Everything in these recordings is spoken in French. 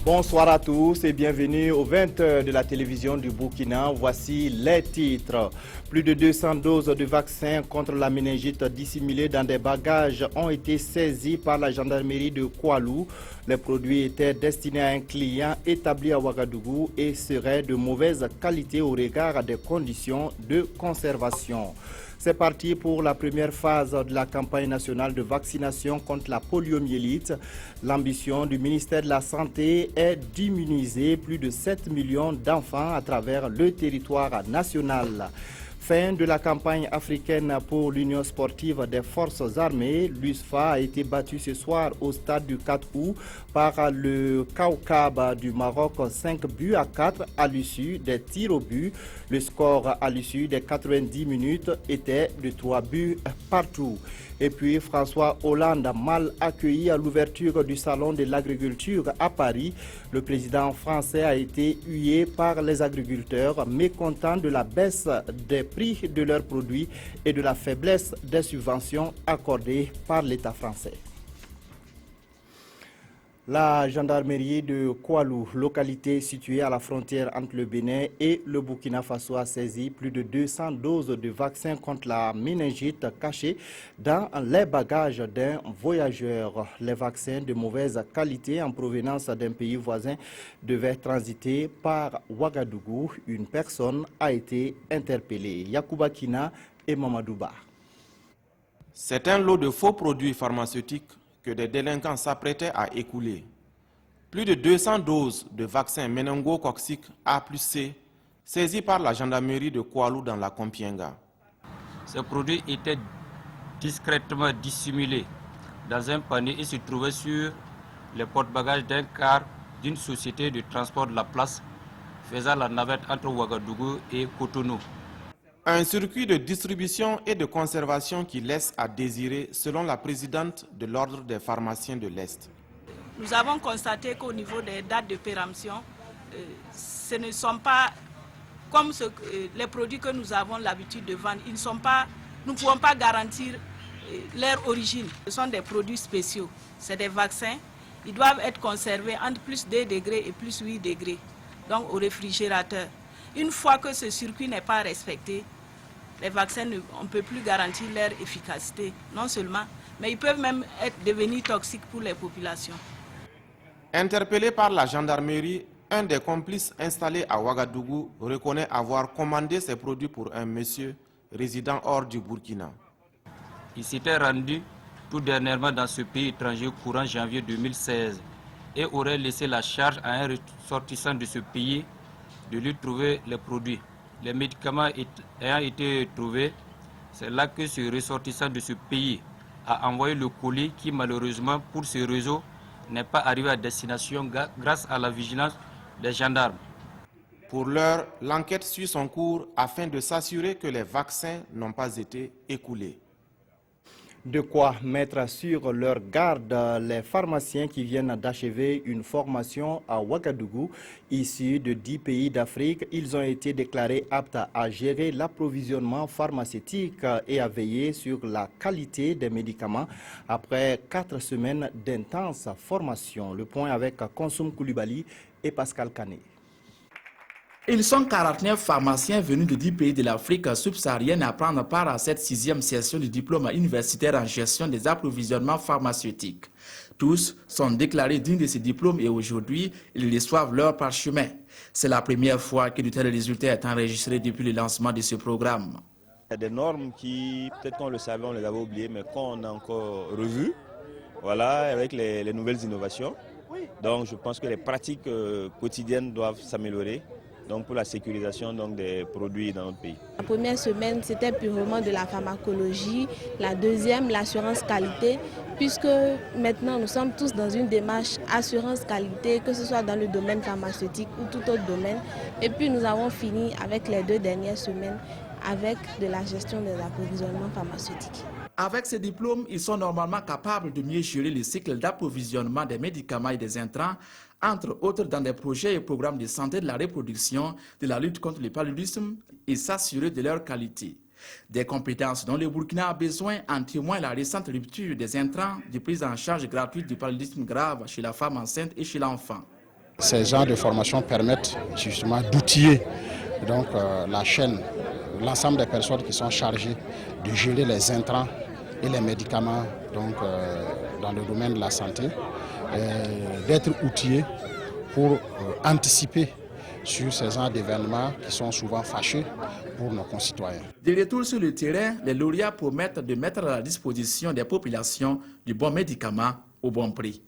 Bonsoir à tous et bienvenue aux 20h de la télévision du Burkina. Voici les titres. Plus de 200 doses de vaccins contre la méningite dissimulées dans des bagages ont été saisis par la gendarmerie de Koualou. Les produits étaient destinés à un client établi à Ouagadougou et seraient de mauvaise qualité au regard des conditions de conservation. C'est parti pour la première phase de la campagne nationale de vaccination contre la poliomyélite. L'ambition du ministère de la Santé est d'immuniser plus de 7 millions d'enfants à travers le territoire national. Fin de la campagne africaine pour l'Union sportive des forces armées. L'USFA a été battue ce soir au stade du 4 août par le Kaukab du Maroc 5 buts à 4 à l'issue des tirs au but. Le score à l'issue des 90 minutes était de 3 buts partout. Et puis François Hollande a mal accueilli à l'ouverture du salon de l'agriculture à Paris. Le président français a été hué par les agriculteurs, mécontents de la baisse des prix de leurs produits et de la faiblesse des subventions accordées par l'État français. La gendarmerie de Koualou, localité située à la frontière entre le Bénin et le Burkina Faso, a saisi plus de 200 doses de vaccins contre la méningite cachées dans les bagages d'un voyageur. Les vaccins de mauvaise qualité en provenance d'un pays voisin devaient transiter par Ouagadougou. Une personne a été interpellée. Yacouba Kina et Mamadouba. C'est un lot de faux produits pharmaceutiques que des délinquants s'apprêtaient à écouler. Plus de 200 doses de vaccins méningo-coccique A plus C saisis par la gendarmerie de Koualou dans la Kompienga. Ces produits étaient discrètement dissimulés dans un panier et se trouvaient sur les porte-bagages d'un car d'une société de transport de la place faisant la navette entre Ouagadougou et Cotonou. Un circuit de distribution et de conservation qui laisse à désirer, selon la présidente de l'Ordre des pharmaciens de l'Est. Nous avons constaté qu'au niveau des dates de péremption, ce ne sont pas comme les produits que nous avons l'habitude de vendre. Nous ne pouvons pas garantir leur origine. Ce sont des produits spéciaux, c'est des vaccins. Ils doivent être conservés entre plus 2 degrés et plus 8 degrés, donc au réfrigérateur. Une fois que ce circuit n'est pas respecté, les vaccins, on ne peut plus garantir leur efficacité, non seulement, mais ils peuvent même devenir toxiques pour les populations. Interpellé par la gendarmerie, un des complices installés à Ouagadougou reconnaît avoir commandé ces produits pour un monsieur résidant hors du Burkina. Il s'était rendu tout dernièrement dans ce pays étranger courant janvier 2016 et aurait laissé la charge à un ressortissant de ce pays de lui trouver les produits. Les médicaments ayant été trouvés, c'est là que ce ressortissant de ce pays a envoyé le colis qui malheureusement pour ce réseau n'est pas arrivé à destination grâce à la vigilance des gendarmes. Pour l'heure, l'enquête suit son cours afin de s'assurer que les vaccins n'ont pas été écoulés. De quoi mettre sur leur garde les pharmaciens qui viennent d'achever une formation à Ouagadougou. Issus de 10 pays d'Afrique, ils ont été déclarés aptes à gérer l'approvisionnement pharmaceutique et à veiller sur la qualité des médicaments après 4 semaines d'intense formation. Le point avec Konsoum Koulibaly et Pascal Kané. Ils sont 49 pharmaciens venus de 10 pays de l'Afrique subsaharienne à prendre part à cette 6e session du diplôme universitaire en gestion des approvisionnements pharmaceutiques. Tous sont déclarés dignes de ces diplômes et aujourd'hui, ils reçoivent leur parchemin. C'est la première fois que de tels résultats est enregistré depuis le lancement de ce programme. Il y a des normes qui, peut-être qu'on le savait, on les avait oubliées, mais qu'on a encore revues, voilà, avec les nouvelles innovations. Donc je pense que les pratiques quotidiennes doivent s'améliorer. Donc pour la sécurisation des produits dans notre pays. La première semaine, c'était purement de la pharmacologie. La deuxième, l'assurance qualité, puisque maintenant nous sommes tous dans une démarche assurance qualité, que ce soit dans le domaine pharmaceutique ou tout autre domaine. Et puis nous avons fini avec les 2 dernières semaines avec de la gestion des approvisionnements pharmaceutiques. Avec ces diplômes, ils sont normalement capables de mieux gérer le cycle d'approvisionnement des médicaments et des intrants, entre autres dans des projets et programmes de santé de la reproduction, de la lutte contre le paludisme et s'assurer de leur qualité. Des compétences dont le Burkina a besoin en témoigne la récente rupture des intrants de prise en charge gratuite du paludisme grave chez la femme enceinte et chez l'enfant. Ces genres de formations permettent justement d'outiller donc, la chaîne, l'ensemble des personnes qui sont chargées de gérer les intrants et les médicaments donc, dans le domaine de la santé, d'être outillés pour anticiper sur ces genres d'événements qui sont souvent fâcheux pour nos concitoyens. De retour sur le terrain, les lauréats promettent de mettre à la disposition des populations du bon médicament au bon prix.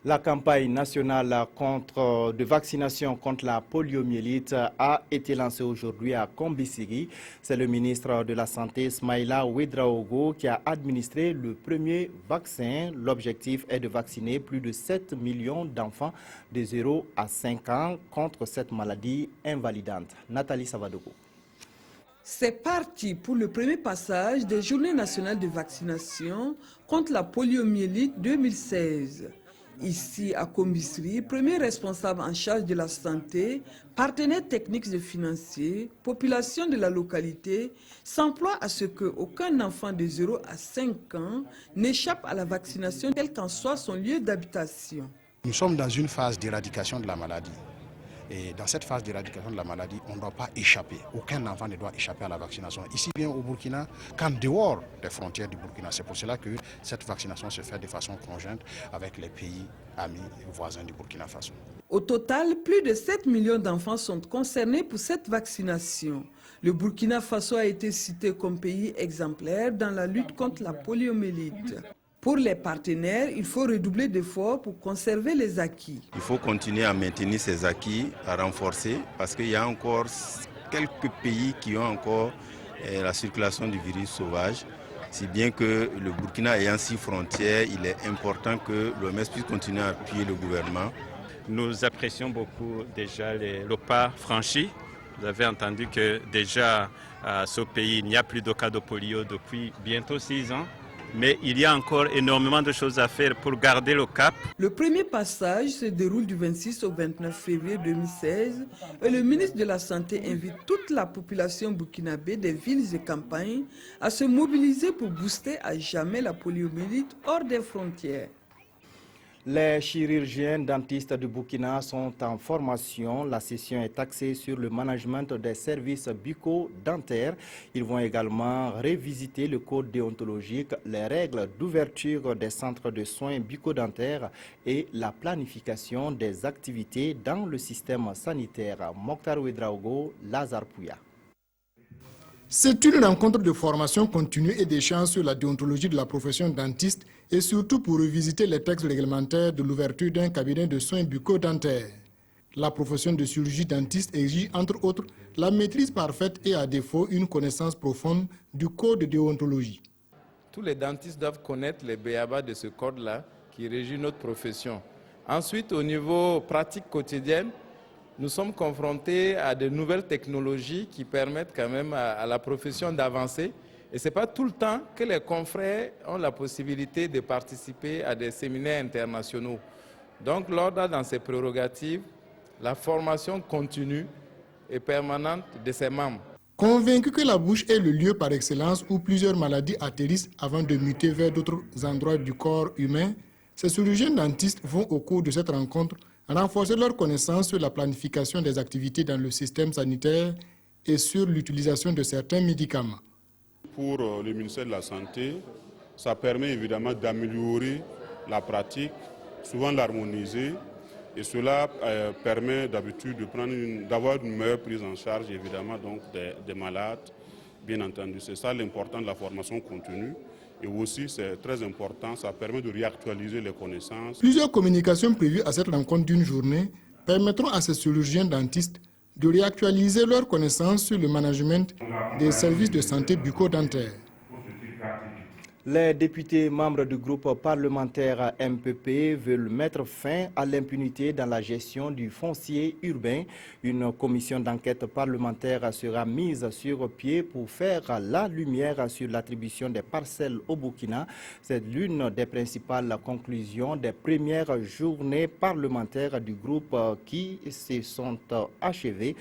La campagne nationale de vaccination contre la poliomyélite a été lancée aujourd'hui à Kombisiri. C'est le ministre de la Santé, Smaïla Ouedraogo, qui a administré le premier vaccin. L'objectif est de vacciner plus de 7 millions d'enfants de 0 à 5 ans contre cette maladie invalidante. Nathalie Savadogo. C'est parti pour le premier passage des Journées nationales de vaccination contre la poliomyélite 2016. Ici, à Kombisiri, premier responsable en charge de la santé, partenaires techniques et financiers, population de la localité, s'emploie à ce qu'aucun enfant de 0 à 5 ans n'échappe à la vaccination, quel qu'en soit son lieu d'habitation. Nous sommes dans une phase d'éradication de la maladie. Et dans cette phase d'éradication de la maladie, on ne doit pas échapper. Aucun enfant ne doit échapper à la vaccination. Ici bien au Burkina qu'en dehors des frontières du Burkina. C'est pour cela que cette vaccination se fait de façon conjointe avec les pays amis et voisins du Burkina Faso. Au total, plus de 7 millions d'enfants sont concernés pour cette vaccination. Le Burkina Faso a été cité comme pays exemplaire dans la lutte contre la poliomyélite. Pour les partenaires, il faut redoubler d'efforts pour conserver les acquis. Il faut continuer à maintenir ces acquis, à renforcer, parce qu'il y a encore quelques pays qui ont encore la circulation du virus sauvage. Si bien que le Burkina ayant 6 frontières, il est important que l'OMS puisse continuer à appuyer le gouvernement. Nous apprécions beaucoup déjà le pas franchi. Vous avez entendu que déjà à ce pays, il n'y a plus de cas de polio depuis bientôt 6 ans. Mais il y a encore énormément de choses à faire pour garder le cap. Le premier passage se déroule du 26 au 29 février 2016 et le ministre de la Santé invite toute la population burkinabé des villes et campagnes à se mobiliser pour booster à jamais la poliomyélite hors des frontières. Les chirurgiens dentistes du Burkina sont en formation. La session est axée sur le management des services bucco-dentaires. Ils vont également révisiter le code déontologique, les règles d'ouverture des centres de soins bucco-dentaires et la planification des activités dans le système sanitaire. Mokhtar Ouedraogo, Lazare Pouya. C'est une rencontre de formation continue et d'échange sur la déontologie de la profession dentiste et surtout pour revisiter les textes réglementaires de l'ouverture d'un cabinet de soins bucco-dentaires. La profession de chirurgie dentiste exige entre autres la maîtrise parfaite et à défaut une connaissance profonde du code de déontologie. Tous les dentistes doivent connaître les b.a.-ba de ce code-là qui régit notre profession. Ensuite, au niveau pratique quotidienne, nous sommes confrontés à de nouvelles technologies qui permettent quand même à la profession d'avancer. Et ce n'est pas tout le temps que les confrères ont la possibilité de participer à des séminaires internationaux. Donc l'ordre dans ses prérogatives, la formation continue et permanente de ses membres. Convaincu que la bouche est le lieu par excellence où plusieurs maladies atterrissent avant de muter vers d'autres endroits du corps humain, ces chirurgiens dentistes vont au cours de cette rencontre renforcer leurs connaissances sur la planification des activités dans le système sanitaire et sur l'utilisation de certains médicaments. Pour le ministère de la Santé, ça permet évidemment d'améliorer la pratique, souvent l'harmoniser, et cela permet d'habitude d'avoir une meilleure prise en charge évidemment donc des malades, bien entendu. C'est ça l'important de la formation continue. Et aussi, c'est très important, ça permet de réactualiser les connaissances. Plusieurs communications prévues à cette rencontre d'une journée permettront à ces chirurgiens dentistes de réactualiser leurs connaissances sur le management des services de santé bucco-dentaires. Les députés membres du groupe parlementaire MPP veulent mettre fin à l'impunité dans la gestion du foncier urbain. Une commission d'enquête parlementaire sera mise sur pied pour faire la lumière sur l'attribution des parcelles au Burkina. C'est l'une des principales conclusions des premières journées parlementaires du groupe qui se sont achevées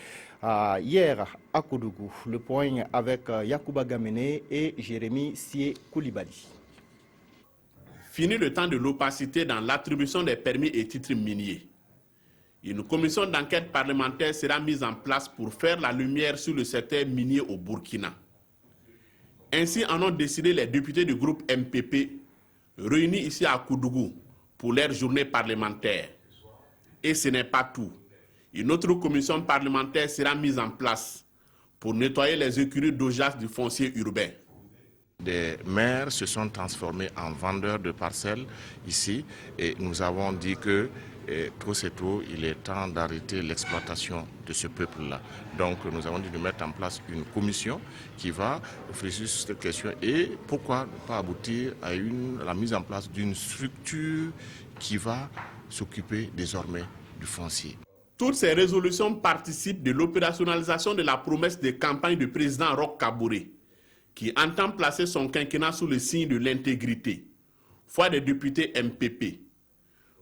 hier à Koudougou. Le point avec Yacouba Gamene et Jérémy Sié Koulibaly. Fini le temps de l'opacité dans l'attribution des permis et titres miniers. Une commission d'enquête parlementaire sera mise en place pour faire la lumière sur le secteur minier au Burkina. Ainsi en ont décidé les députés du groupe MPP réunis ici à Koudougou pour leur journée parlementaire. Et ce n'est pas tout. Une autre commission parlementaire sera mise en place pour nettoyer les écuries d'aujas du foncier urbain. Des maires se sont transformés en vendeurs de parcelles ici et nous avons dit que trop c'est trop, il est temps d'arrêter l'exploitation de ce peuple-là. Donc nous avons dit de mettre en place une commission qui va réfléchir sur cette question et pourquoi ne pas aboutir à la mise en place d'une structure qui va s'occuper désormais du foncier. Toutes ces résolutions participent de l'opérationnalisation de la promesse de campagne du président Roch Kaboré, qui entend placer son quinquennat sous le signe de l'intégrité, foi des députés MPP.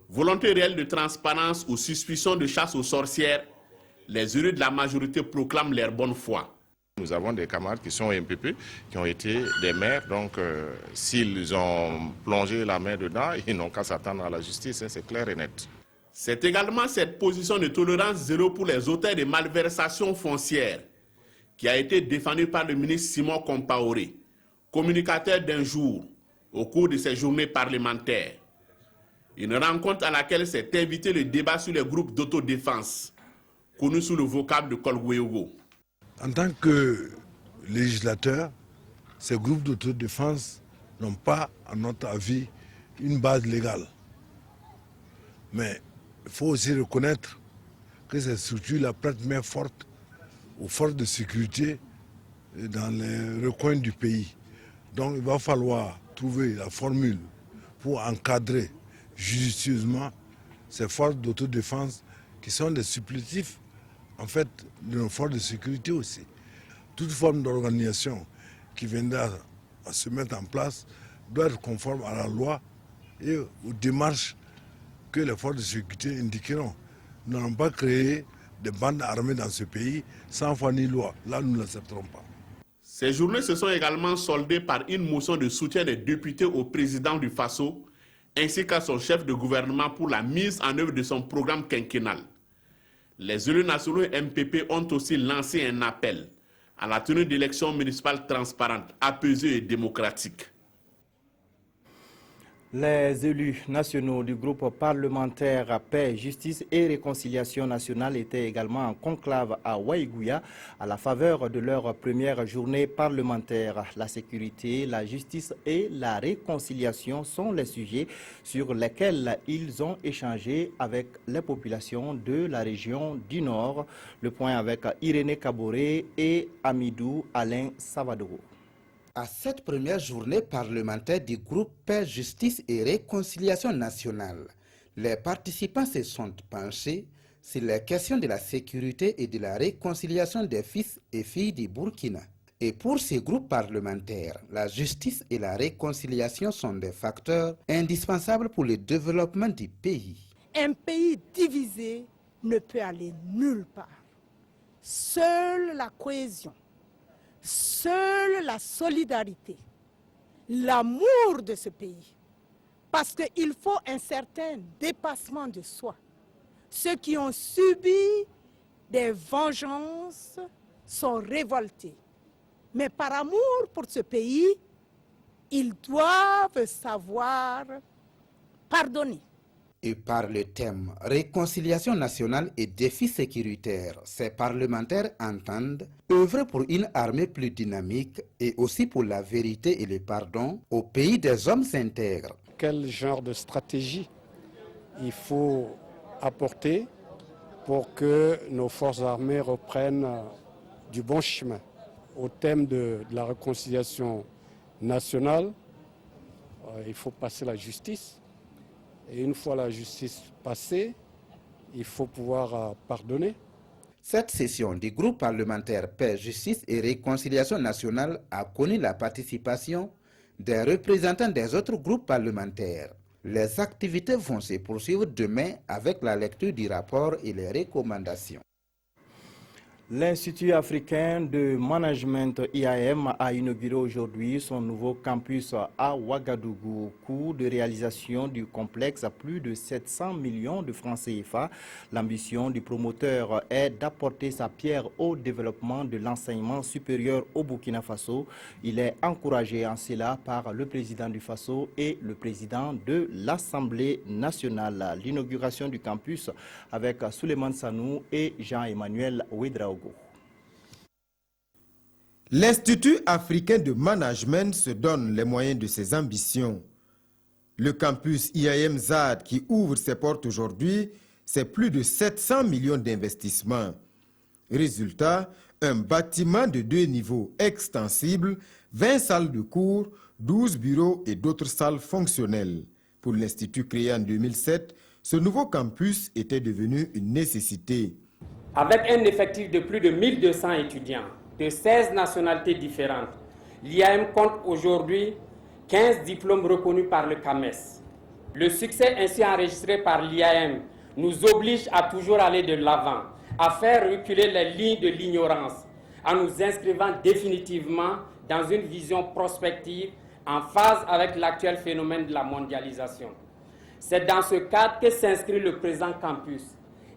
Volonté réelle de transparence ou suspicion de chasse aux sorcières, les élus de la majorité proclament leur bonne foi. Nous avons des camarades qui sont MPP, qui ont été des maires, donc s'ils ont plongé la main dedans, ils n'ont qu'à s'attendre à la justice, hein, c'est clair et net. C'est également cette position de tolérance zéro pour les auteurs de malversations foncières qui a été défendue par le ministre Simon Compaoré, communicateur d'un jour, au cours de ces journées parlementaires. Une rencontre à laquelle s'est invité le débat sur les groupes d'autodéfense, connu sous le vocable de Kolgweogo. En tant que législateur, ces groupes d'autodéfense n'ont pas, à notre avis, une base légale. Mais il faut aussi reconnaître que ces structures prêtent main forte aux forces de sécurité dans les recoins du pays. Donc il va falloir trouver la formule pour encadrer judicieusement ces forces d'autodéfense qui sont des supplétifs en fait de nos forces de sécurité aussi. Toute forme d'organisation qui viendra à se mettre en place doit être conforme à la loi et aux démarches que les forces de sécurité indiqueront. Nous n'allons pas créer des bandes armées dans ce pays sans foi ni loi. Là, nous ne l'accepterons pas. Ces journées se sont également soldées par une motion de soutien des députés au président du Faso ainsi qu'à son chef de gouvernement pour la mise en œuvre de son programme quinquennal. Les élus nationaux MPP ont aussi lancé un appel à la tenue d'élections municipales transparentes, apaisées et démocratiques. Les élus nationaux du groupe parlementaire Paix, Justice et Réconciliation nationale étaient également en conclave à Waïgouya à la faveur de leur première journée parlementaire. La sécurité, la justice et la réconciliation sont les sujets sur lesquels ils ont échangé avec les populations de la région du Nord. Le point avec Irénée Kaboré et Amidou Alain Savadoro. À cette première journée parlementaire du groupe Paix, Justice et Réconciliation nationale, les participants se sont penchés sur les questions de la sécurité et de la réconciliation des fils et filles du Burkina. Et pour ces groupes parlementaires, la justice et la réconciliation sont des facteurs indispensables pour le développement du pays. Un pays divisé ne peut aller nulle part. Seule la cohésion, seule la solidarité, l'amour de ce pays, parce qu'il faut un certain dépassement de soi. Ceux qui ont subi des vengeances sont révoltés. Mais par amour pour ce pays, ils doivent savoir pardonner. Et par le thème réconciliation nationale et défis sécuritaires, ces parlementaires entendent œuvrer pour une armée plus dynamique et aussi pour la vérité et le pardon au pays des hommes s'intègrent. Quel genre de stratégie il faut apporter pour que nos forces armées reprennent du bon chemin? Au thème de la réconciliation nationale, il faut passer la justice. Et une fois la justice passée, il faut pouvoir pardonner. Cette session du groupe parlementaire Paix, Justice et Réconciliation nationale a connu la participation des représentants des autres groupes parlementaires. Les activités vont se poursuivre demain avec la lecture du rapport et les recommandations. L'Institut africain de management IAM a inauguré aujourd'hui son nouveau campus à Ouagadougou. Coût de réalisation du complexe à plus de 700 millions de francs CFA. L'ambition du promoteur est d'apporter sa pierre au développement de l'enseignement supérieur au Burkina Faso. Il est encouragé en cela par le président du Faso et le président de l'Assemblée nationale. L'inauguration du campus avec Souleymane Sanou et Jean-Emmanuel Ouedraogo. L'Institut africain de management se donne les moyens de ses ambitions. Le campus IAM ZAD qui ouvre ses portes aujourd'hui, c'est plus de 700 millions d'investissements. Résultat, un bâtiment de 2 niveaux extensible, 20 salles de cours, 12 bureaux et d'autres salles fonctionnelles. Pour l'Institut créé en 2007, ce nouveau campus était devenu une nécessité. Avec un effectif de plus de 1200 étudiants, de 16 nationalités différentes, l'IAM compte aujourd'hui 15 diplômes reconnus par le CAMES. Le succès ainsi enregistré par l'IAM nous oblige à toujours aller de l'avant, à faire reculer les lignes de l'ignorance, en nous inscrivant définitivement dans une vision prospective en phase avec l'actuel phénomène de la mondialisation. C'est dans ce cadre que s'inscrit le présent campus,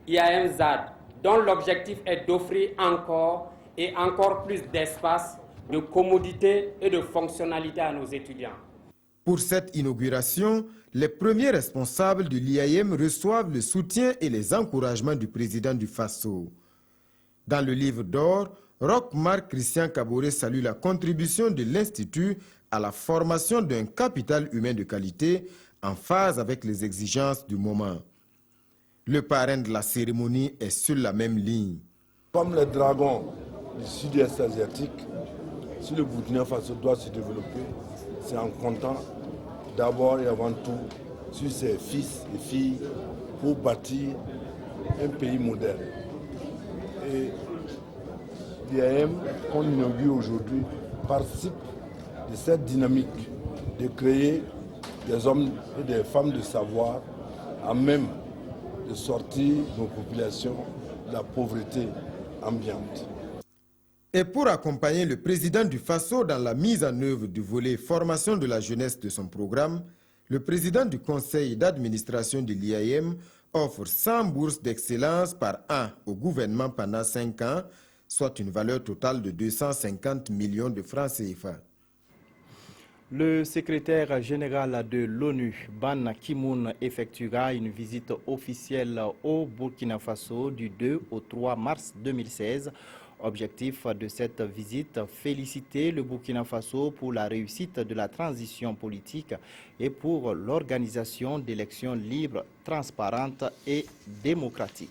IAM ZAD, dont l'objectif est d'offrir encore et encore plus d'espace, de commodité et de fonctionnalité à nos étudiants. Pour cette inauguration, les premiers responsables de l'IAM reçoivent le soutien et les encouragements du président du Faso. Dans le livre d'or, Roch-Marc Christian Kaboré salue la contribution de l'Institut à la formation d'un capital humain de qualité en phase avec les exigences du moment. Le parrain de la cérémonie est sur la même ligne. Comme les dragons du sud-est asiatique, si le Burkina Faso doit se développer, c'est en comptant d'abord et avant tout sur ses fils et filles pour bâtir un pays moderne. Et l'IAM, qu'on inaugure aujourd'hui, participe de cette dynamique de créer des hommes et des femmes de savoir à même de sortir nos populations de la pauvreté ambiante. Et pour accompagner le président du Faso dans la mise en œuvre du volet formation de la jeunesse de son programme, le président du conseil d'administration de l'IAM offre 100 bourses d'excellence par an au gouvernement pendant 5 ans, soit une valeur totale de 250 millions de francs CFA. Le secrétaire général de l'ONU, Ban Ki-moon, effectuera une visite officielle au Burkina Faso du 2 au 3 mars 2016. Objectif de cette visite, féliciter le Burkina Faso pour la réussite de la transition politique et pour l'organisation d'élections libres, transparentes et démocratiques.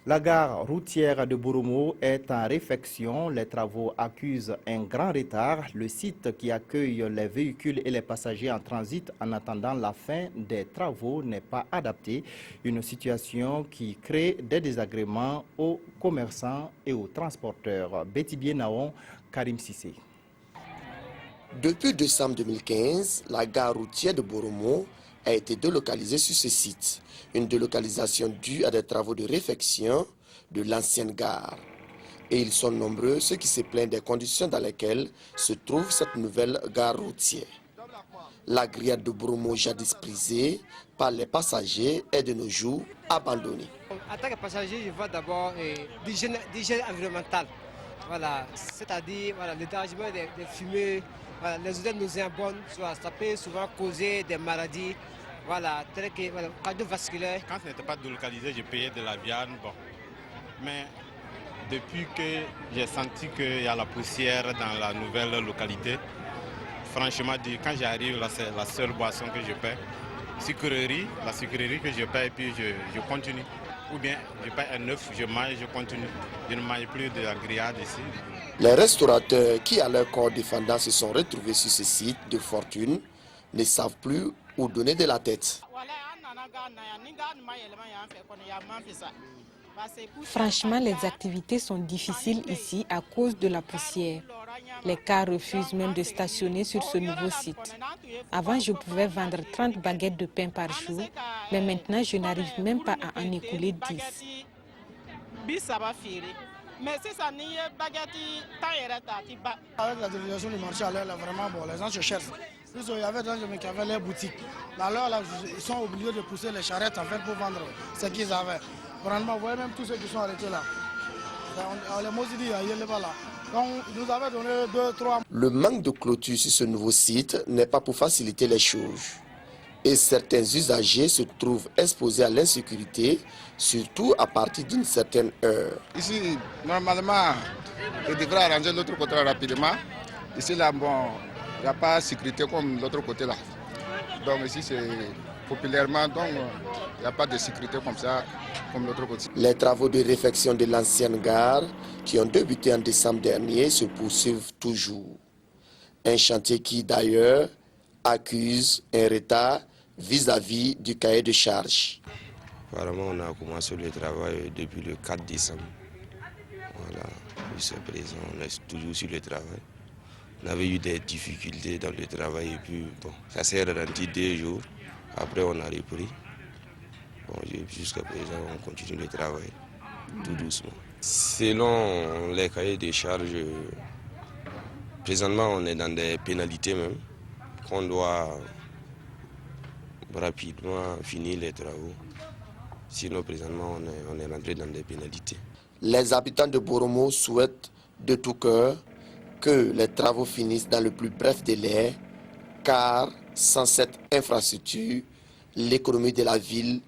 La gare routière de Boromo est en réfection. Les travaux accusent un grand retard. Le site qui accueille les véhicules et les passagers en transit en attendant la fin des travaux n'est pas adapté. Une situation qui crée des désagréments aux commerçants et aux transporteurs. Betty Bienaon, Karim Sissé. Depuis décembre 2015, la gare routière de Boromo a été délocalisée sur ce site. Une délocalisation due à des travaux de réfection de l'ancienne gare. Et ils sont nombreux ceux qui se plaignent des conditions dans lesquelles se trouve cette nouvelle gare routière. La grillade de Boromo, jadis prisée par les passagers, est de nos jours abandonnée. En tant que passager, je vois d'abord l'hygiène environnementale. Voilà, c'est-à-dire le dérangement des fumées, voilà, les odeurs nauséabondes, ça peut souvent causer des maladies. Voilà, tel que cardiovasculaire. Quand ce n'était pas délocalisé, je payais de la viande. Bon. Mais depuis que j'ai senti qu'il y a la poussière dans la nouvelle localité, franchement, quand j'arrive, c'est la seule boisson que je paie. La sucrerie que je paie et puis je continue. Ou bien je paie un œuf, je mange, je continue. Je ne mange plus de la grillade ici. Les restaurateurs qui, à leur corps défendant, se sont retrouvés sur ce site de fortune ne savent plus où donner de la tête. Franchement, les activités sont difficiles ici à cause de la poussière. Les cars refusent même de stationner sur ce nouveau site. Avant, je pouvais vendre 30 baguettes de pain par jour, mais maintenant, je n'arrive même pas à en écouler 10. Avec la dévaluation du marché, là, vraiment, bon, les gens se cherchent. Il y avait des gens qui avaient leurs boutiques. Alors là, ils sont obligés de pousser les charrettes en fait, pour vendre ce qu'ils avaient. Vraiment, vous voyez même tous ceux qui sont arrêtés là. Les Mosidi, il est là. Donc, nous avons donné 2-3. Le manque de clôture sur ce nouveau site n'est pas pour faciliter les choses. Et certains usagers se trouvent exposés à l'insécurité, surtout à partir d'une certaine heure. Ici, normalement, il devrait arranger l'autre côté rapidement. Ici, là, bon, il n'y a pas de sécurité comme l'autre côté là. Donc ici, c'est populairement, donc il n'y a pas de sécurité comme ça, comme l'autre côté. Les travaux de réfection de l'ancienne gare, qui ont débuté en décembre dernier, se poursuivent toujours. Un chantier qui, d'ailleurs, accuse un retard vis-à-vis du cahier de charge. Apparemment, on a commencé le travail depuis le 4 décembre. Voilà, jusqu'à présent, on est toujours sur le travail. On avait eu des difficultés dans le travail et puis bon, ça s'est ralenti 2 jours. Après, on a repris. Bon, jusqu'à présent, on continue le travail, tout doucement. Selon les cahiers de charges, présentement, on est dans des pénalités même, qu'on doit rapidement finir les travaux. Sinon, présentement, on est rentré dans des pénalités. Les habitants de Boromo souhaitent de tout cœur que les travaux finissent dans le plus bref délai, car sans cette infrastructure, l'économie de la ville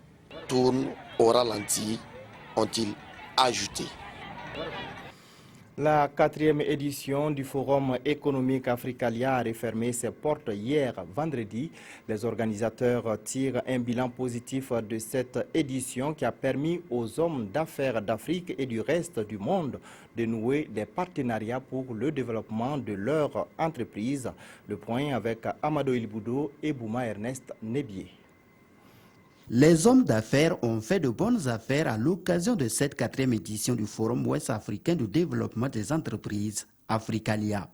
tourne au ralenti, ont-ils ajouté. La 4e édition du Forum économique Africalia a refermé ses portes hier vendredi. Les organisateurs tirent un bilan positif de cette édition qui a permis aux hommes d'affaires d'Afrique et du reste du monde de nouer des partenariats pour le développement de leur entreprise. Le point avec Amadou Ilboudo et Bouma Ernest Nebié. Les hommes d'affaires ont fait de bonnes affaires à l'occasion de cette 4e édition du Forum ouest-africain de développement des entreprises, Africalia.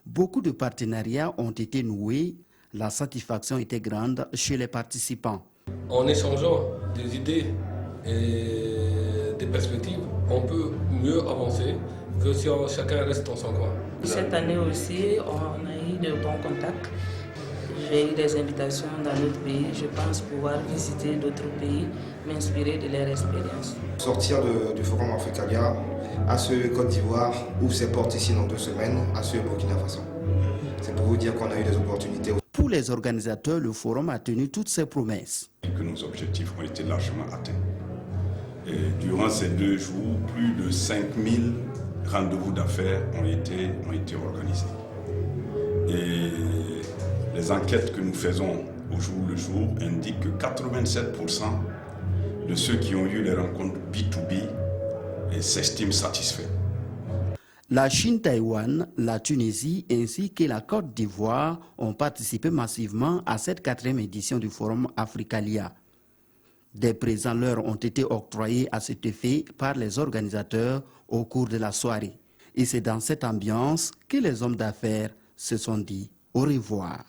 Beaucoup de partenariats ont été noués. La satisfaction était grande chez les participants. En échangeant des idées et des perspectives, on peut mieux avancer que si chacun reste dans son coin. Cette année aussi, on a eu de bons contacts. J'ai eu des invitations dans d'autres pays. Je pense pouvoir visiter d'autres pays, m'inspirer de leur expérience. Sortir du Forum Africalia à ce Côte d'Ivoire ouvre ses portes ici dans 2 semaines, à ce Burkina Faso. C'est pour vous dire qu'on a eu des opportunités. Pour les organisateurs, le Forum a tenu toutes ses promesses. Que nos objectifs ont été largement atteints. Et durant ces 2 jours, plus de 5000 rendez-vous d'affaires ont été organisés. Et les enquêtes que nous faisons au jour le jour indiquent que 87% de ceux qui ont eu les rencontres B2B s'estiment satisfaits. La Chine, Taïwan, la Tunisie ainsi que la Côte d'Ivoire ont participé massivement à cette 4e édition du Forum Africalia. Des présents leur ont été octroyés à cet effet par les organisateurs au cours de la soirée. Et c'est dans cette ambiance que les hommes d'affaires se sont dit au revoir.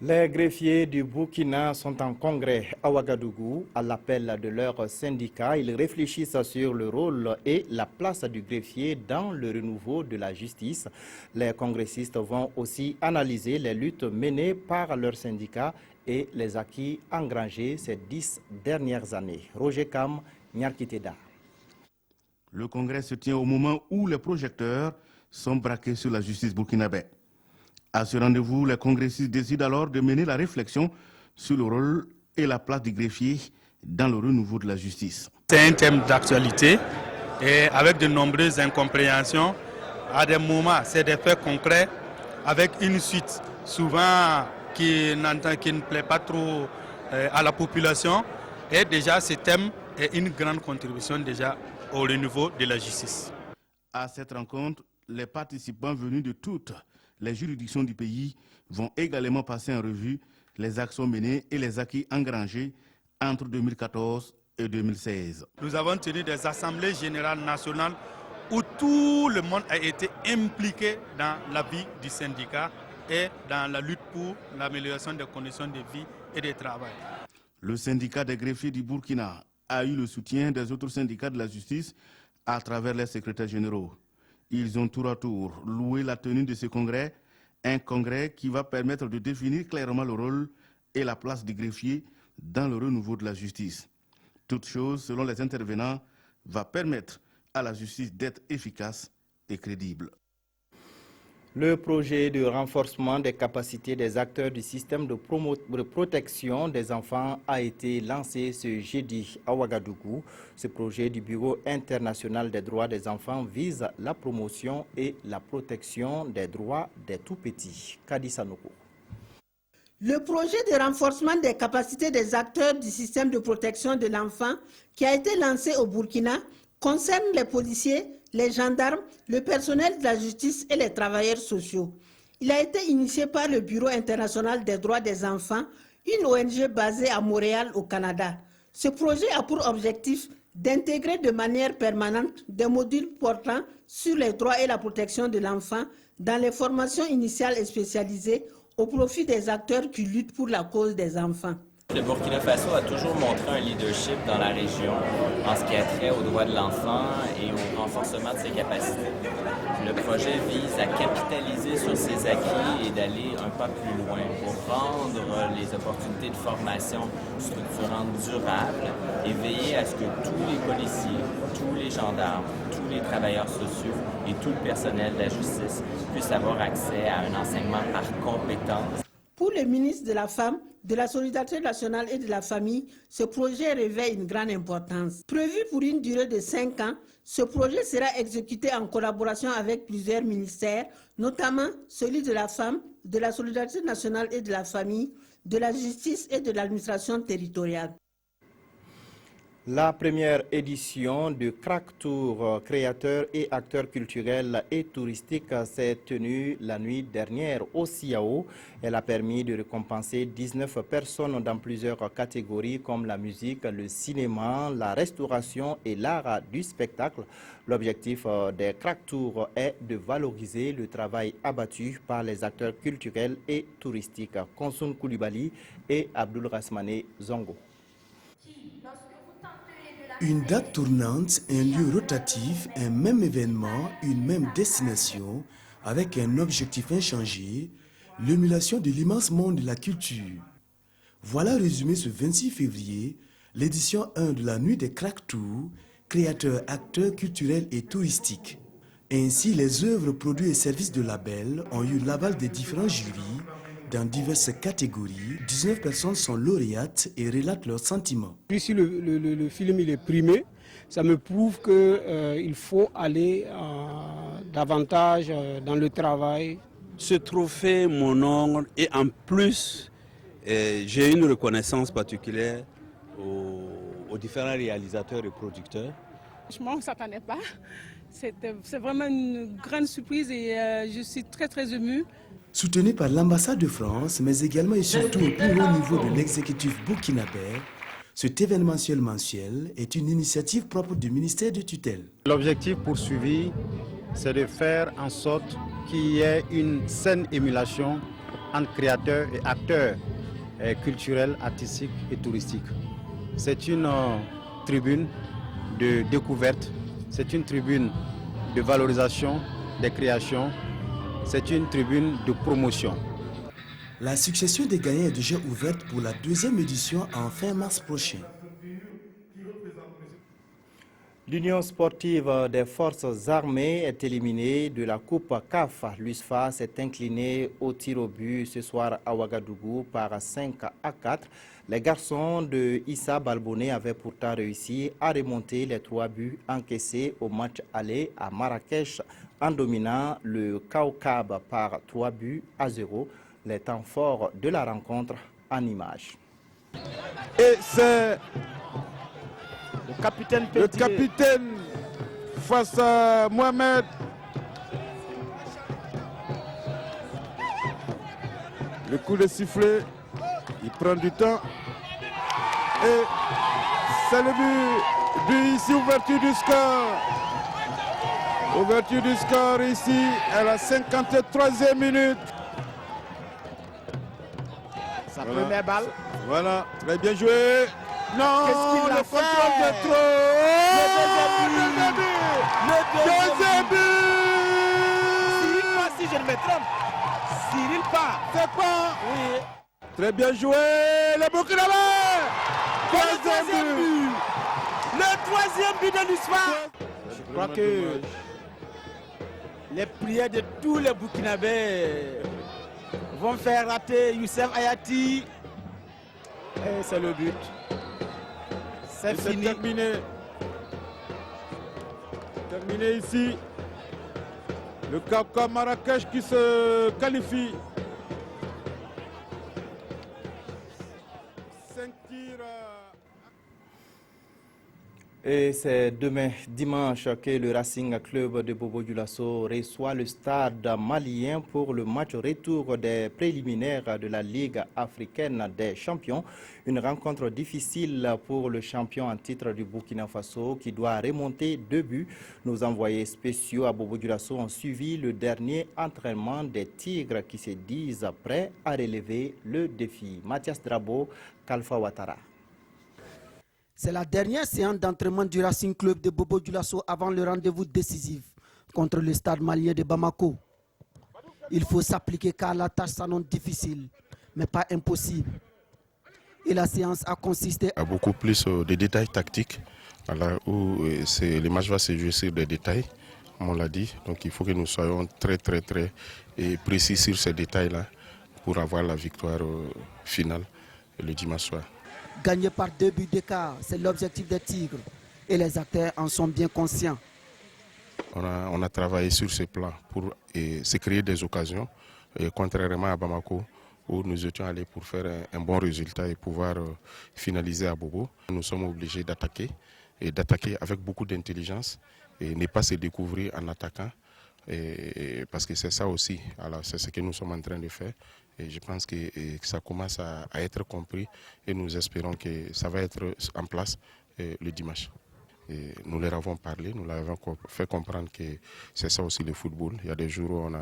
Les greffiers du Burkina sont en congrès à Ouagadougou à l'appel de leur syndicat. Ils réfléchissent sur le rôle et la place du greffier dans le renouveau de la justice. Les congressistes vont aussi analyser les luttes menées par leur syndicat et les acquis engrangés ces 10 dernières années. Roger Kam, Nyarkiteda. Le congrès se tient au moment où les projecteurs sont braqués sur la justice burkinabé. À ce rendez-vous, les congressistes décident alors de mener la réflexion sur le rôle et la place du greffier dans le renouveau de la justice. C'est un thème d'actualité et avec de nombreuses incompréhensions. À des moments, c'est des faits concrets avec une suite souvent qui ne plaît pas trop à la population. Et déjà, ce thème est une grande contribution déjà au renouveau de la justice. À cette rencontre, les participants venus de toutes les juridictions du pays vont également passer en revue les actions menées et les acquis engrangés entre 2014 et 2016. Nous avons tenu des assemblées générales nationales où tout le monde a été impliqué dans la vie du syndicat et dans la lutte pour l'amélioration des conditions de vie et de travail. Le syndicat des greffiers du Burkina a eu le soutien des autres syndicats de la justice à travers les secrétaires généraux. Ils ont tour à tour loué la tenue de ce congrès, un congrès qui va permettre de définir clairement le rôle et la place des greffiers dans le renouveau de la justice. Toute chose, selon les intervenants, va permettre à la justice d'être efficace et crédible. Le projet de renforcement des capacités des acteurs du système de protection des enfants a été lancé ce jeudi à Ouagadougou. Ce projet du Bureau international des droits des enfants vise la promotion et la protection des droits des tout-petits. Kadi Sanoko. Le projet de renforcement des capacités des acteurs du système de protection de l'enfant qui a été lancé au Burkina concerne les policiers, les gendarmes, le personnel de la justice et les travailleurs sociaux. Il a été initié par le Bureau international des droits des enfants, une ONG basée à Montréal, au Canada. Ce projet a pour objectif d'intégrer de manière permanente des modules portant sur les droits et la protection de l'enfant dans les formations initiales et spécialisées au profit des acteurs qui luttent pour la cause des enfants. Le Burkina Faso a toujours montré un leadership dans la région en ce qui a trait aux droits de l'enfant et au renforcement de ses capacités. Le projet vise à capitaliser sur ses acquis et d'aller un pas plus loin pour rendre les opportunités de formation structurantes durables et veiller à ce que tous les policiers, tous les gendarmes, tous les travailleurs sociaux et tout le personnel de la justice puissent avoir accès à un enseignement par compétence. Pour le ministre de la Femme, de la Solidarité nationale et de la Famille, ce projet revêt une grande importance. Prévu pour une durée de 5 ans, ce projet sera exécuté en collaboration avec plusieurs ministères, notamment celui de la Femme, de la Solidarité nationale et de la Famille, de la Justice et de l'administration territoriale. La première édition du Crack Tour, créateurs et acteurs culturels et touristiques, s'est tenue la nuit dernière au CIAO. Elle a permis de récompenser 19 personnes dans plusieurs catégories comme la musique, le cinéma, la restauration et l'art du spectacle. L'objectif des Crack Tours est de valoriser le travail abattu par les acteurs culturels et touristiques. Konsun Koulibaly et Abdul Rasmane Zongo. Une date tournante, un lieu rotatif, un même événement, une même destination, avec un objectif inchangé, l'émulation de l'immense monde de la culture. Voilà résumé ce 26 février, l'édition 1 de la Nuit des Crack Tours, créateurs, acteurs culturels et touristiques. Ainsi, les œuvres, produits et services de label ont eu l'aval des différents jurys dans diverses catégories. 19 personnes sont lauréates et relatent leurs sentiments. Si le film il est primé, ça me prouve qu'il faut aller davantage dans le travail. Ce trophée m'honore et en plus, j'ai une reconnaissance particulière aux différents réalisateurs et producteurs. Franchement, on ne s'attendait pas. C'est vraiment une grande surprise et je suis très émue. Soutenu par l'ambassade de France, mais également et surtout au plus haut niveau de l'exécutif burkinabé, cet événementiel mensuel est une initiative propre du ministère de tutelle. L'objectif poursuivi, c'est de faire en sorte qu'il y ait une saine émulation entre créateurs et acteurs culturels, artistiques et touristiques. C'est une tribune de découverte, c'est une tribune de valorisation des créations, c'est une tribune de promotion. La succession des gagnants est déjà ouverte pour la 2e édition en fin mars prochain. L'Union sportive des forces armées est éliminée de la Coupe CAF. L'USFA s'est incliné au tir au but ce soir à Ouagadougou par 5-4. Les garçons de Issa Balboné avaient pourtant réussi à remonter les 3 buts encaissés au match aller à Marrakech en dominant le Kaukab par 3-0. Les temps forts de la rencontre en images. Et c'est le capitaine face à Mohamed. Le coup de sifflet, il prend du temps. Et c'est le but ici, ouverture du score. Ouverture du score ici à la 53e minute. Sa première balle. Voilà, très bien joué. Non, Qu'est-ce qu'il a le fait? contrôle de trop. Deuxième but. Cyril Pas, si je ne me trompe. Cyril Pas. C'est pas. Oui. Très bien joué, le Burkinabé. Deuxième but. Le troisième but de l'histoire. Je crois que les prières de tous les Burkinabés vont faire rater Youssef Ayati. Et c'est le but. C'est fini. Terminé. Terminé ici. Le Kaka Marrakech qui se qualifie. 5 tirs. Et c'est demain, dimanche, que le Racing Club de Bobo Dioulasso reçoit le stade malien pour le match retour des préliminaires de la Ligue africaine des champions. Une rencontre difficile pour le champion en titre du Burkina Faso qui doit remonter 2 buts. Nos envoyés spéciaux à Bobo Dioulasso ont suivi le dernier entraînement des Tigres qui se disent prêts à relever le défi. Mathias Drabo, Kalfa Ouattara. C'est la dernière séance d'entraînement du Racing Club de Bobo Dioulasso avant le rendez-vous décisif contre le stade malien de Bamako. Il faut s'appliquer car la tâche s'annonce difficile, mais pas impossible. Et la séance a consisté à beaucoup plus de détails tactiques, voilà, où le match va se jouer sur des détails, comme on l'a dit. Donc il faut que nous soyons très précis sur ces détails-là pour avoir la victoire finale le dimanche soir. Gagner par 2 buts d'écart, c'est l'objectif des Tigres et les acteurs en sont bien conscients. On a travaillé sur ce plan pour se créer des occasions, contrairement à Bamako où nous étions allés pour faire un bon résultat et pouvoir finaliser à Bobo. Nous sommes obligés d'attaquer et d'attaquer avec beaucoup d'intelligence et ne pas se découvrir en attaquant. Parce que c'est ça aussi, c'est ce que nous sommes en train de faire. Et je pense que ça commence à être compris et nous espérons que ça va être en place le dimanche. Et nous leur avons parlé, nous leur avons fait comprendre que c'est ça aussi le football. Il y a des jours où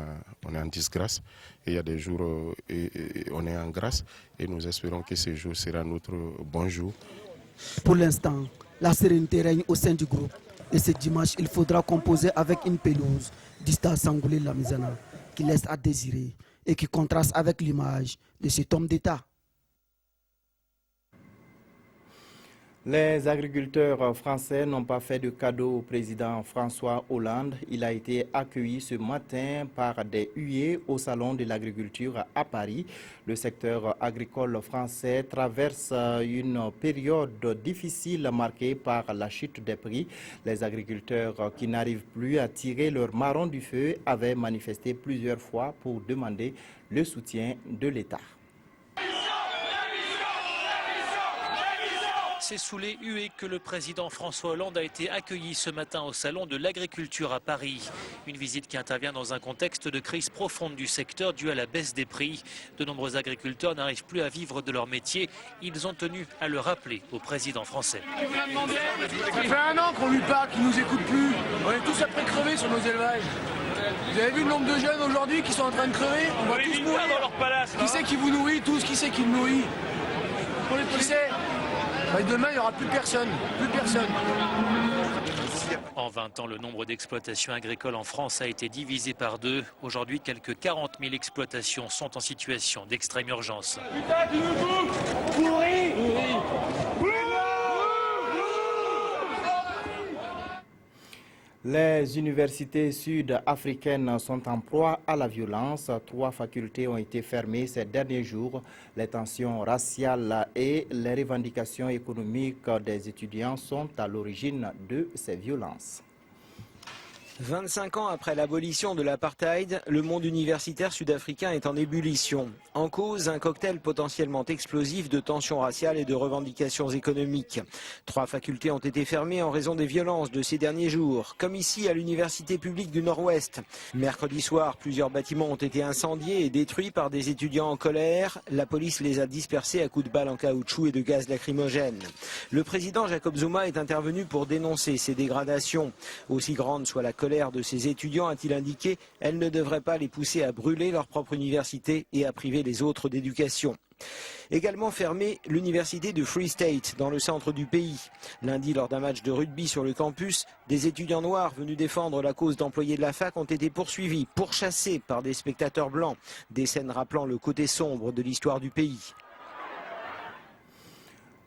on est en disgrâce et il y a des jours où on est en grâce. Et nous espérons que ce jour sera notre bon jour. Pour l'instant, la sérénité règne au sein du groupe. Et ce dimanche, il faudra composer avec une pelouse du stade Sangoulé Lamizana qui laisse à désirer et qui contraste avec l'image de cet homme d'État. Les agriculteurs français n'ont pas fait de cadeau au président François Hollande. Il a été accueilli ce matin par des huées au Salon de l'agriculture à Paris. Le secteur agricole français traverse une période difficile marquée par la chute des prix. Les agriculteurs qui n'arrivent plus à tirer leur marron du feu avaient manifesté plusieurs fois pour demander le soutien de l'État. C'est sous les huées que le président François Hollande a été accueilli ce matin au Salon de l'agriculture à Paris. Une visite qui intervient dans un contexte de crise profonde du secteur due à la baisse des prix. De nombreux agriculteurs n'arrivent plus à vivre de leur métier. Ils ont tenu à le rappeler au président français. Ça fait 1 an qu'on lui parle, qu'il ne nous écoute plus. On est tous après crever sur nos élevages. Vous avez vu le nombre de jeunes aujourd'hui qui sont en train de crever? On va tous mourir dans leur palace. Qui c'est qui vous nourrit tous? Qui c'est qui me nourrit? Qui c'est? Demain, il n'y aura plus personne. Plus personne. En 20 ans, le nombre d'exploitations agricoles en France a été divisé par 2. Aujourd'hui, quelques 40 000 exploitations sont en situation d'extrême urgence. Putain, tu nous bouffes! Pourri! Les universités sud-africaines sont en proie à la violence. 3 facultés ont été fermées ces derniers jours. Les tensions raciales et les revendications économiques des étudiants sont à l'origine de ces violences. 25 ans après l'abolition de l'apartheid, le monde universitaire sud-africain est en ébullition. En cause, un cocktail potentiellement explosif de tensions raciales et de revendications économiques. 3 facultés ont été fermées en raison des violences de ces derniers jours, comme ici à l'Université publique du Nord-Ouest. Mercredi soir, plusieurs bâtiments ont été incendiés et détruits par des étudiants en colère. La police les a dispersés à coups de balles en caoutchouc et de gaz lacrymogène. Le président Jacob Zuma est intervenu pour dénoncer ces dégradations. Aussi grande soit la colère colère de ses étudiants, a-t-il indiqué, elle ne devrait pas les pousser à brûler leur propre université et à priver les autres d'éducation. Également fermée, l'université de Free State, dans le centre du pays. Lundi, lors d'un match de rugby sur le campus, des étudiants noirs venus défendre la cause d'employés de la fac ont été poursuivis, pourchassés par des spectateurs blancs. Des scènes rappelant le côté sombre de l'histoire du pays.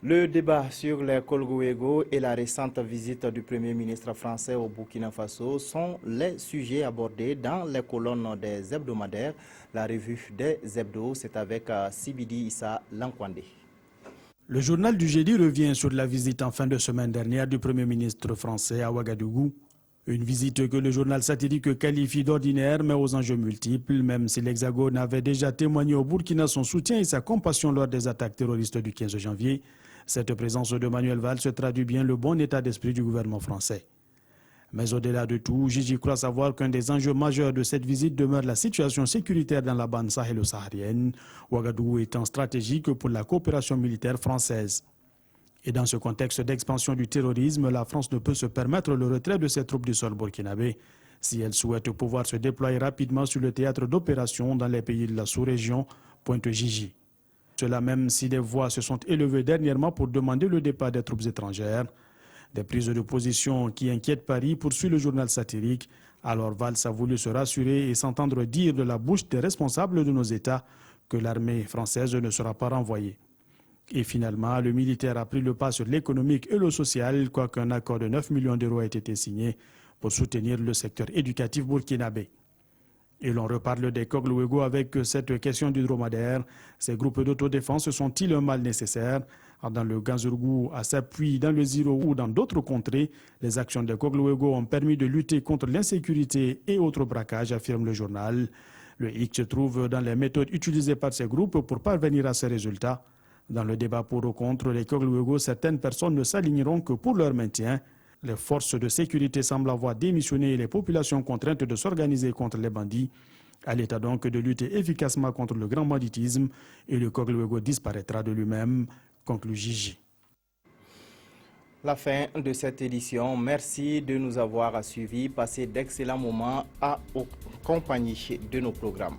Le débat sur les Kolgoego et la récente visite du Premier ministre français au Burkina Faso sont les sujets abordés dans les colonnes des hebdomadaires. La revue des hebdos, c'est avec Sibidi Issa Lankwande. Le journal du jeudi revient sur la visite en fin de semaine dernière du Premier ministre français à Ouagadougou. Une visite que le journal satirique qualifie d'ordinaire mais aux enjeux multiples, même si l'Hexagone avait déjà témoigné au Burkina son soutien et sa compassion lors des attaques terroristes du 15 janvier. Cette présence de Manuel Valls se traduit bien le bon état d'esprit du gouvernement français. Mais au-delà de tout, Gigi croit savoir qu'un des enjeux majeurs de cette visite demeure la situation sécuritaire dans la bande sahélo-saharienne, Ouagadougou étant stratégique pour la coopération militaire française. Et dans ce contexte d'expansion du terrorisme, la France ne peut se permettre le retrait de ses troupes du sol burkinabé si elle souhaite pouvoir se déployer rapidement sur le théâtre d'opération dans les pays de la sous-région, pointe Gigi. Cela même si des voix se sont élevées dernièrement pour demander le départ des troupes étrangères. Des prises de position qui inquiètent Paris, poursuit le journal satirique. Alors Valls a voulu se rassurer et s'entendre dire de la bouche des responsables de nos États que l'armée française ne sera pas renvoyée. Et finalement, le militaire a pris le pas sur l'économique et le social, quoique un accord de 9 millions d'euros ait été signé pour soutenir le secteur éducatif burkinabé. Et l'on reparle des Kolgoego avec cette question du dromadaire. Ces groupes d'autodéfense sont-ils un mal nécessaire? Dans le Ganzourgou, à Sapuy, dans le Ziro ou dans d'autres contrées, les actions des Kolgoego ont permis de lutter contre l'insécurité et autres braquages, affirme le journal. Le hic se trouve dans les méthodes utilisées par ces groupes pour parvenir à ces résultats. Dans le débat pour ou contre les Kolgoego, certaines personnes ne s'aligneront que pour leur maintien. Les forces de sécurité semblent avoir démissionné et les populations contraintes de s'organiser contre les bandits. À l'État donc de lutter efficacement contre le grand banditisme et le Kolgoego disparaîtra de lui-même, conclut Gigi. La fin de cette édition. Merci de nous avoir suivis. Passez d'excellents moments en compagnie de nos programmes.